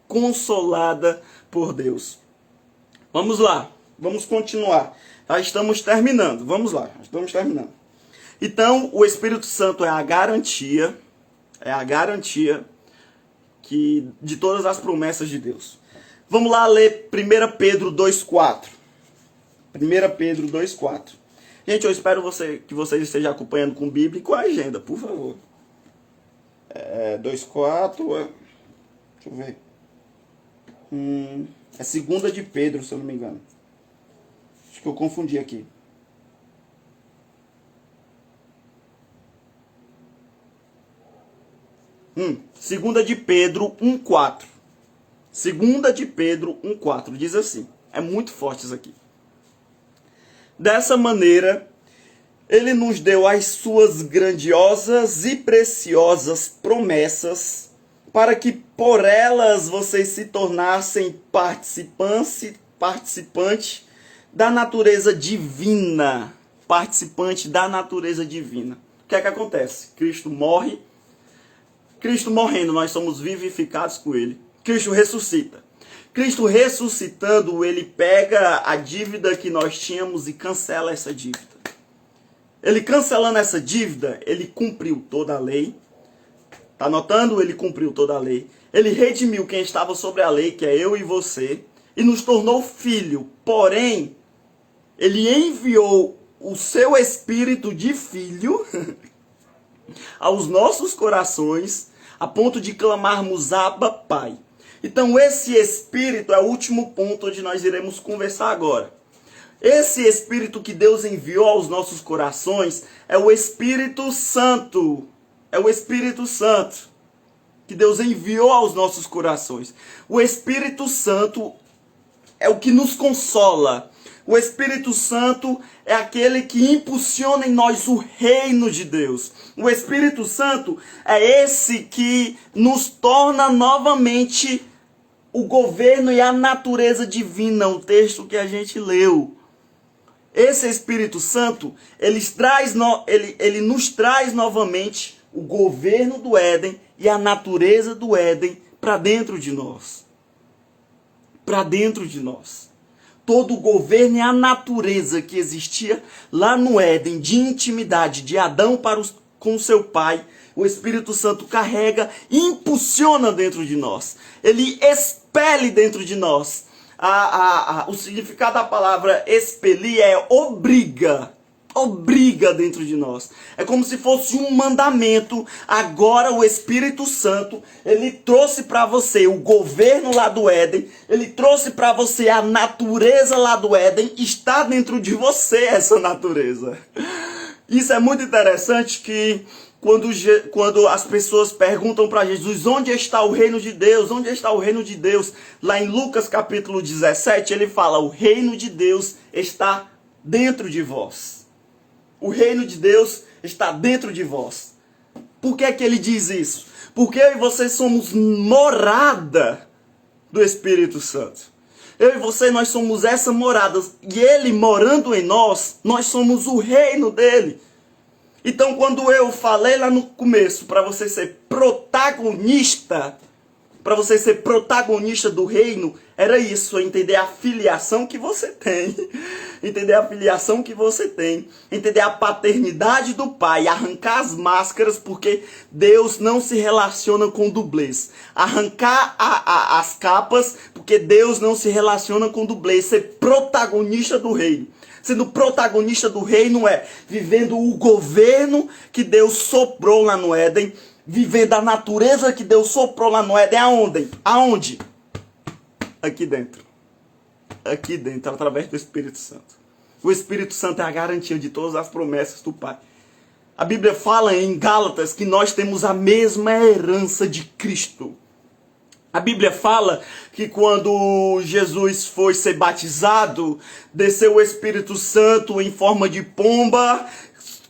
Consolada por Deus. Vamos lá, vamos continuar. Já estamos terminando, vamos lá, estamos terminando. Então, o Espírito Santo é a garantia de todas as promessas de Deus. Vamos lá ler 1 Pedro 2,4. 1 Pedro 2,4. Gente, eu espero que vocês estejam acompanhando com Bíblia e com a agenda, por favor. 2,4. Deixa eu ver. É 2 de Pedro, se eu não me engano. Acho que eu confundi aqui. Segunda de Pedro 1,4. Segunda de Pedro 1,4. Diz assim. É muito forte isso aqui. Dessa maneira, ele nos deu as suas grandiosas e preciosas promessas, para que por elas vocês se tornassem participante da natureza divina. Participante da natureza divina. O que é que acontece? Cristo morre. Cristo morrendo, nós somos vivificados com ele. Cristo ressuscita. Cristo ressuscitando, ele pega a dívida que nós tínhamos e cancela essa dívida. Ele cancelando essa dívida, ele cumpriu toda a lei. Tá notando? Ele cumpriu toda a lei. Ele redimiu quem estava sobre a lei, que é eu e você, e nos tornou filho. Porém, ele enviou o seu espírito de filho aos nossos corações, a ponto de clamarmos Abba, Pai. Então esse espírito é o último ponto onde nós iremos conversar agora. Esse espírito que Deus enviou aos nossos corações é o Espírito Santo. É o Espírito Santo que Deus enviou aos nossos corações. O Espírito Santo é o que nos consola. O Espírito Santo é aquele que impulsiona em nós o reino de Deus. O Espírito Santo é esse que nos torna novamente o governo e a natureza divina, o texto que a gente leu. Esse Espírito Santo, ele nos traz novamente o governo do Éden e a natureza do Éden para dentro de nós. Para dentro de nós. Todo o governo e a natureza que existia lá no Éden, de intimidade de Adão com seu pai, o Espírito Santo carrega e impulsiona dentro de nós. Ele expele dentro de nós. O significado da palavra expelir é obriga. Obriga dentro de nós. É como se fosse um mandamento. Agora o Espírito Santo, ele trouxe para você o governo lá do Éden. Ele trouxe para você a natureza lá do Éden. Está dentro de você essa natureza. Isso é muito interessante que quando as pessoas perguntam para Jesus, onde está o reino de Deus? Onde está o reino de Deus? Lá em Lucas capítulo 17, ele fala, o reino de Deus está dentro de vós. O reino de Deus está dentro de vós. Por que é que ele diz isso? Porque eu e você somos morada do Espírito Santo. Eu e você, nós somos essa morada. E ele morando em nós, nós somos o reino dele. Então, quando eu falei lá no começo, para você ser protagonista do reino, era isso, entender a filiação que você tem, entender a filiação que você tem, entender a paternidade do Pai, arrancar as máscaras, porque Deus não se relaciona com dublês, arrancar as capas, porque Deus não se relaciona com dublês, ser protagonista do reino. Sendo protagonista do reino é vivendo o governo que Deus soprou lá no Éden, vivendo a natureza que Deus soprou lá no Éden, aonde? Aqui dentro. Aqui dentro, através do Espírito Santo. O Espírito Santo é a garantia de todas as promessas do Pai. A Bíblia fala em Gálatas que nós temos a mesma herança de Cristo. A Bíblia fala que quando Jesus foi ser batizado, desceu o Espírito Santo em forma de pomba,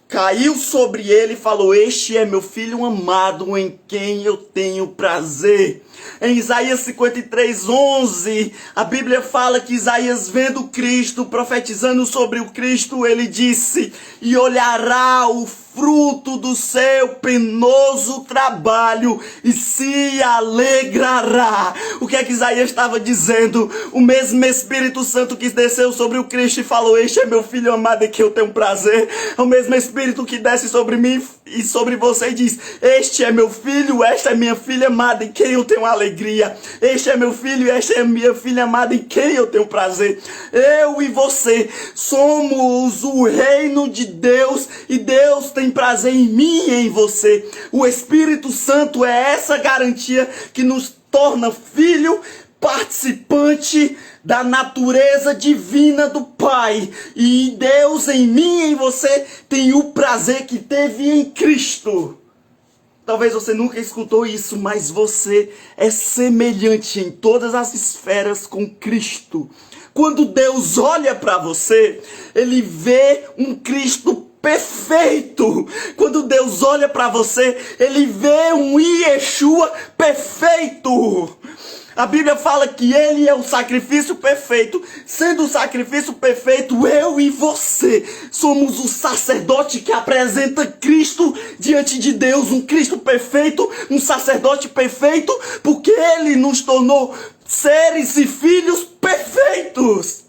caiu sobre ele e falou, este é meu filho amado em quem eu tenho prazer. Em Isaías 53:11, a Bíblia fala que Isaías vendo Cristo, profetizando sobre o Cristo, ele disse, e olhará o fruto do seu penoso trabalho e se alegrará. O que é que Isaías estava dizendo? O mesmo Espírito Santo que desceu sobre o Cristo e falou, este é meu filho amado em que eu tenho prazer, é o mesmo Espírito que desce sobre mim e sobre você e diz, este é meu filho, esta é minha filha amada em quem eu tenho alegria, este é meu filho, esta é minha filha amada em quem eu tenho prazer. Eu e você somos o reino de Deus e Deus tem prazer em mim e em você. O Espírito Santo é essa garantia que nos torna filho, participante da natureza divina do Pai. E Deus em mim e em você tem o prazer que teve em Cristo. Talvez você nunca escutou isso, mas você é semelhante em todas as esferas com Cristo. Quando Deus olha para você, Ele vê um Cristo perfeito. Quando Deus olha para você, Ele vê um Yeshua perfeito. A Bíblia fala que Ele é o sacrifício perfeito. Sendo o sacrifício perfeito, eu e você somos o sacerdote que apresenta Cristo diante de Deus. Um Cristo perfeito, um sacerdote perfeito, porque Ele nos tornou seres e filhos perfeitos.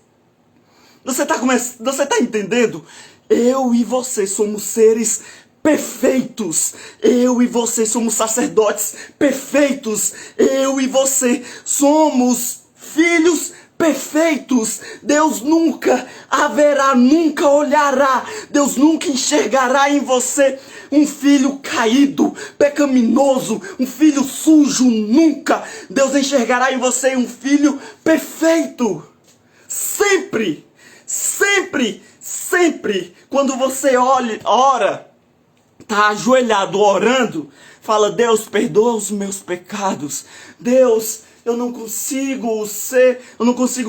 Você tá entendendo? Eu e você somos seres perfeitos. Eu e você somos sacerdotes perfeitos. Eu e você somos filhos perfeitos. Deus nunca haverá, nunca olhará, Deus nunca enxergará em você um filho caído, pecaminoso, um filho sujo, nunca. Deus enxergará em você um filho perfeito. Sempre, sempre, sempre, quando você ora, tá ajoelhado orando, fala: Deus, perdoa os meus pecados. Deus, eu não consigo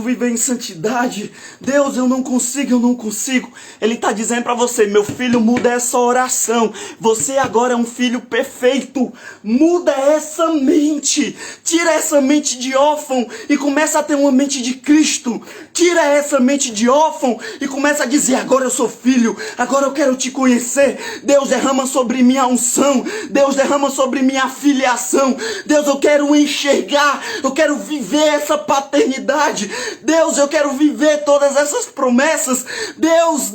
viver em santidade. Deus, eu não consigo. Ele está dizendo para você: meu filho, muda essa oração. Você agora é um filho perfeito. Muda essa mente. Tira essa mente de órfão e começa a ter uma mente de Cristo. Tira essa mente de órfão e começa a dizer: agora eu sou filho, agora eu quero te conhecer. Deus, derrama sobre mim a unção. Deus, derrama sobre mim a filiação. Deus, eu quero enxergar. Eu quero viver essa paternidade. Deus, eu quero viver todas essas promessas. Deus,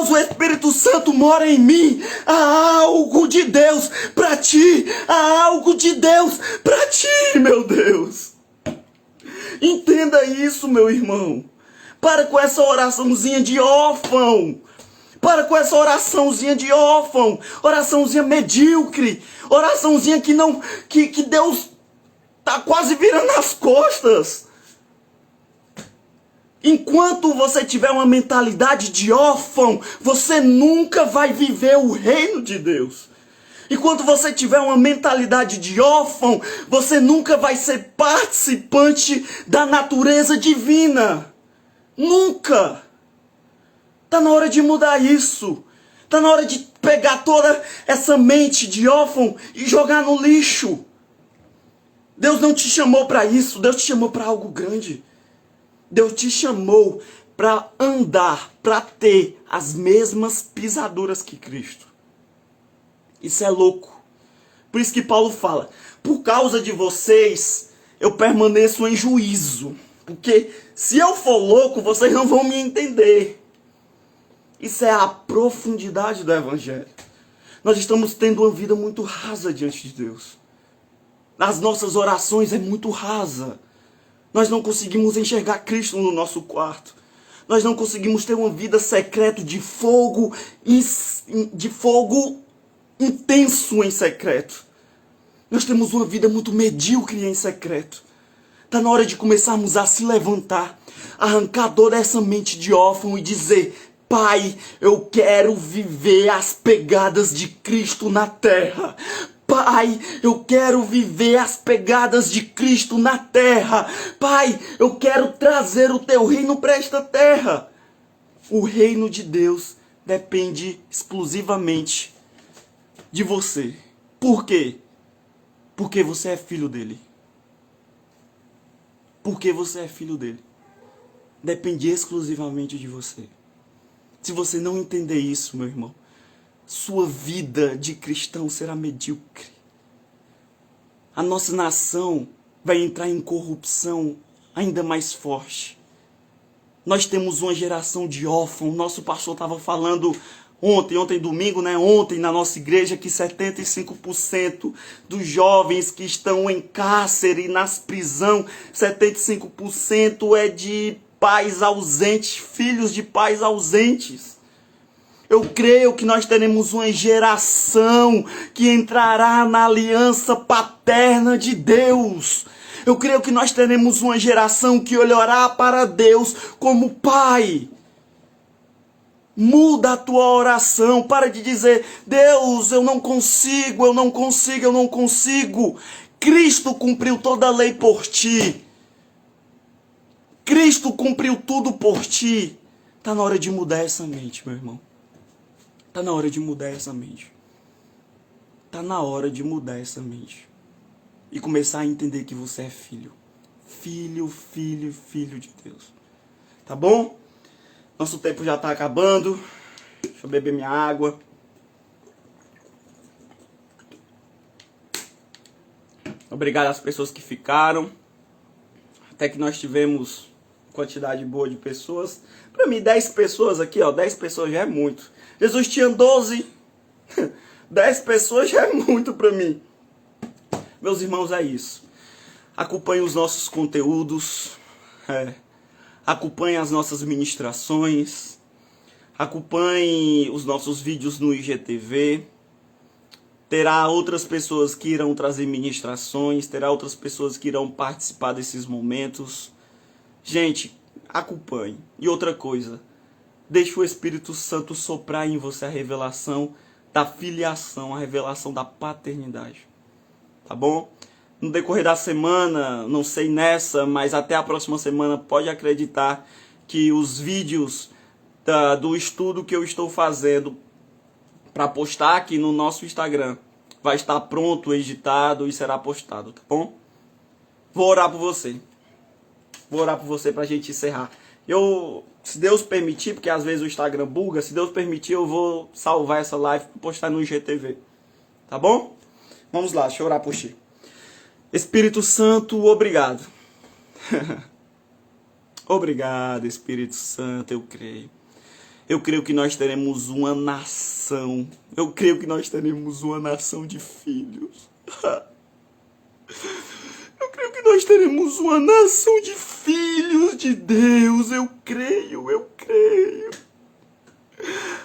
o Espírito Santo mora em mim. Há algo de Deus para ti. Há algo de Deus para ti, meu Deus. Entenda isso, meu irmão. Para com essa oraçãozinha de órfão. Para com essa oraçãozinha de órfão. Oraçãozinha medíocre. Oraçãozinha que Deus tá quase virando as costas. Enquanto você tiver uma mentalidade de órfão, você nunca vai viver o reino de Deus. Enquanto você tiver uma mentalidade de órfão, você nunca vai ser participante da natureza divina. Nunca. Tá na hora de mudar isso. Tá na hora de pegar toda essa mente de órfão e jogar no lixo. Deus não te chamou para isso. Deus te chamou para algo grande. Deus te chamou para andar, para ter as mesmas pisaduras que Cristo. Isso é louco. Por isso que Paulo fala: por causa de vocês, eu permaneço em juízo. Porque se eu for louco, vocês não vão me entender. Isso é a profundidade do Evangelho. Nós estamos tendo uma vida muito rasa diante de Deus. As nossas orações é muito rasa. Nós não conseguimos enxergar Cristo no nosso quarto. Nós não conseguimos ter uma vida secreta de fogo intenso em secreto. Nós temos uma vida muito medíocre em secreto. Está na hora de começarmos a se levantar, arrancar toda essa mente de órfão e dizer: Pai, eu quero viver as pegadas de Cristo na terra. Pai, eu quero viver as pegadas de Cristo na terra. Pai, eu quero trazer o teu reino para esta terra. O reino de Deus depende exclusivamente de você. Por quê? Porque você é filho dele. Porque você é filho dele. Depende exclusivamente de você. Se você não entender isso, meu irmão, sua vida de cristão será medíocre. A nossa nação vai entrar em corrupção ainda mais forte. Nós temos uma geração de órfãos. Nosso pastor estava falando ontem domingo, né? Ontem na nossa igreja, que 75% dos jovens que estão em cárcere, nas prisões, 75% é de pais ausentes, filhos de pais ausentes. Eu creio que nós teremos uma geração que entrará na aliança paterna de Deus. Eu creio que nós teremos uma geração que olhará para Deus como Pai. Muda a tua oração. Para de dizer: Deus, eu não consigo. Cristo cumpriu toda a lei por ti. Cristo cumpriu tudo por ti. Está na hora de mudar essa mente, meu irmão. Está na hora de mudar essa mente. Está na hora de mudar essa mente. E começar a entender que você é filho. Filho de Deus. Tá bom? Nosso tempo já está acabando. Deixa eu beber minha água. Obrigado às pessoas que ficaram. Até que nós tivemos quantidade boa de pessoas. Para mim, 10 pessoas aqui, ó, 10 pessoas já é muito. Jesus tinha 12. 10 pessoas já é muito para mim. Meus irmãos, é isso. Acompanhe os nossos conteúdos. Acompanhe as nossas ministrações. Acompanhe os nossos vídeos no IGTV. Terá outras pessoas que irão trazer ministrações. Terá outras pessoas que irão participar desses momentos. Gente, acompanhe. E outra coisa. Deixe o Espírito Santo soprar em você a revelação da filiação, a revelação da paternidade. Tá bom? No decorrer da semana, não sei nessa, mas até a próxima semana, pode acreditar que os vídeos do estudo que eu estou fazendo para postar aqui no nosso Instagram vai estar pronto, editado e será postado, tá bom? Vou orar por você. Vou orar por você para a gente encerrar. Se Deus permitir, porque às vezes o Instagram buga, se Deus permitir eu vou salvar essa live para postar no IGTV. Tá bom? Vamos lá, deixa eu orar por ti. Espírito Santo, obrigado. Obrigado, Espírito Santo, eu creio. Eu creio que nós teremos uma nação. Eu creio que nós teremos uma nação de filhos. Eu creio que nós teremos uma nação de filhos de Deus. Eu creio, eu creio.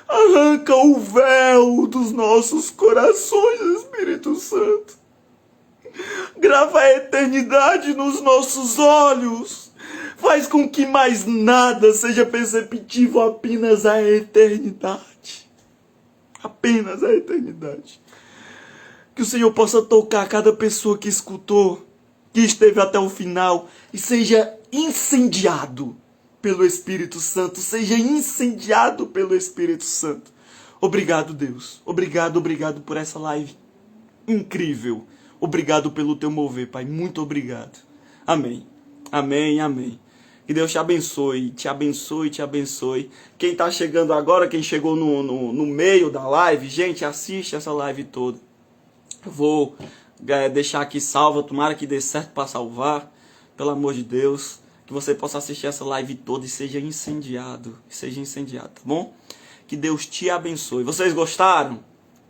Arranca o véu dos nossos corações, Espírito Santo. Grava a eternidade nos nossos olhos. Faz com que mais nada seja perceptível, apenas a eternidade. Apenas a eternidade. Que o Senhor possa tocar cada pessoa que escutou, que esteve até o final, e seja incendiado pelo Espírito Santo. Seja incendiado pelo Espírito Santo. Obrigado, Deus. Obrigado, obrigado por essa live incrível. Obrigado pelo teu mover, Pai. Muito obrigado. Amém. Amém, amém. Que Deus te abençoe, te abençoe, te abençoe. Quem está chegando agora, quem chegou no meio da live, gente, assiste essa live toda. Eu vou deixar aqui salva, tomara que dê certo para salvar. Pelo amor de Deus, que você possa assistir essa live toda e seja incendiado. Tá bom? Que Deus te abençoe. Vocês gostaram?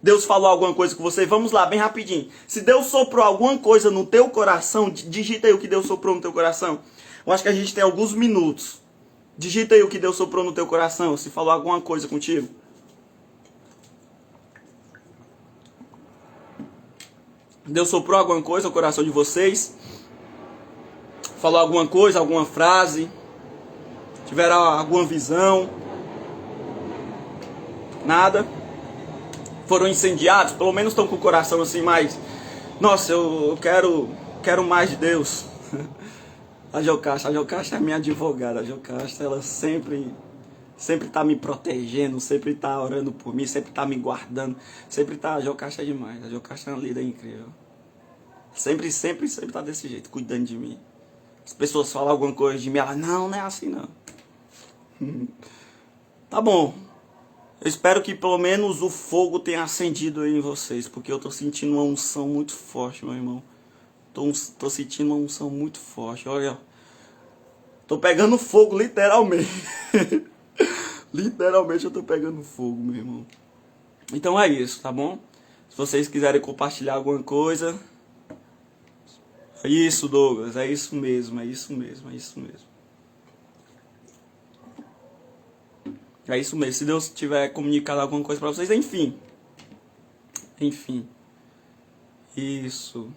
Deus falou alguma coisa com você? Vamos lá, bem rapidinho. Se Deus soprou alguma coisa no teu coração, digita aí o que Deus soprou no teu coração. Eu acho que a gente tem alguns minutos. Digita aí o que Deus soprou no teu coração, se falou alguma coisa contigo. Deus soprou alguma coisa no coração de vocês? Falou alguma coisa, alguma frase? Tiveram alguma visão? Nada? Foram incendiados? Pelo menos estão com o coração assim mais... Nossa, eu quero mais de Deus. A Jocasta é minha advogada. A Jocasta, ela sempre tá me protegendo, sempre tá orando por mim, sempre tá me guardando. A Jocasta é demais. A Jocasta é uma líder incrível. Sempre tá desse jeito, cuidando de mim. As pessoas falam alguma coisa de mim, ela, não é assim não. Tá bom. Eu espero que pelo menos o fogo tenha acendido aí em vocês, porque eu tô sentindo uma unção muito forte, meu irmão. Tô sentindo uma unção muito forte, olha. Tô pegando fogo, literalmente. Literalmente eu tô pegando fogo, meu irmão. Então é isso, tá bom? Se vocês quiserem compartilhar alguma coisa... É isso, Douglas, é isso mesmo. É isso mesmo. Se Deus tiver comunicado alguma coisa pra vocês, enfim. Isso.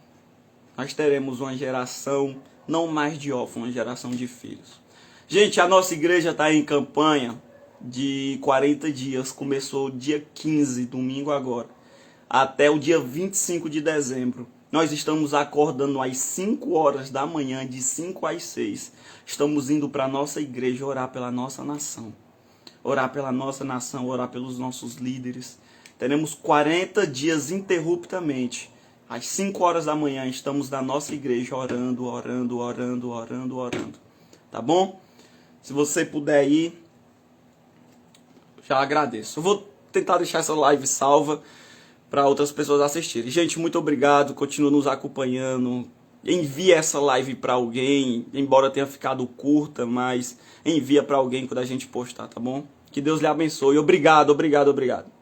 Nós teremos uma geração, não mais de órfãos, uma geração de filhos. Gente, a nossa igreja está em campanha de 40 dias. Começou dia 15, domingo agora, até o dia 25 de dezembro. Nós estamos acordando às 5 horas da manhã, de 5 às 6. Estamos indo para a nossa igreja orar pela nossa nação. Orar pela nossa nação, orar pelos nossos líderes. Teremos 40 dias interruptamente. Às 5 horas da manhã estamos na nossa igreja orando. Tá bom? Se você puder ir, já agradeço. Eu vou tentar deixar essa live salva para outras pessoas assistirem. Gente, muito obrigado. Continua nos acompanhando. envia essa live para alguém, embora tenha ficado curta, mas envia para alguém quando a gente postar, tá bom? Que Deus lhe abençoe. Obrigado, obrigado, obrigado.